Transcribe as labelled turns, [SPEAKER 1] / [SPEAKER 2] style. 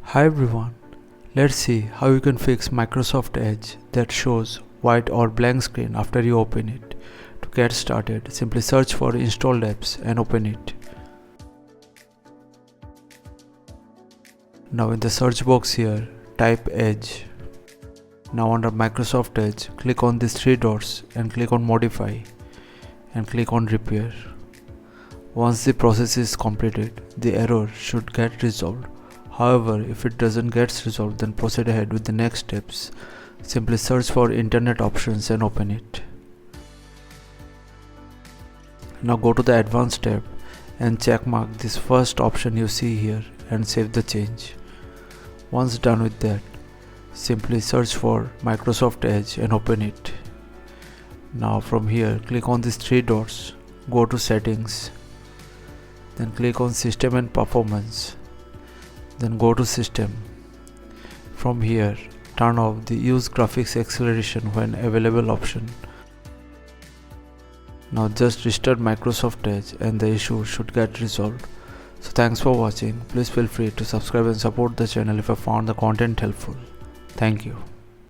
[SPEAKER 1] Hi everyone, let's see how you can fix Microsoft Edge that shows white or blank screen after you open it. To get started, simply search for installed apps and open it. Now in the search box here, type Edge. Now under Microsoft Edge, click on these three dots and click on Modify and click on Repair. Once the process is completed, the error should get resolved. However, if it doesn't get resolved, then proceed ahead with the next steps. Simply search for Internet options and open it. Now go to the Advanced tab and checkmark this first option you see here and save the change. Once done with that, simply search for Microsoft Edge and open it. Now from here, click on these three dots, go to Settings, then click on System and Performance, then go to System. From here, turn off the Use Graphics Acceleration when available option. Now just restart Microsoft Edge and the issue should get resolved. So thanks for watching. Please feel free to subscribe and support the channel if you found the content helpful. Thank you.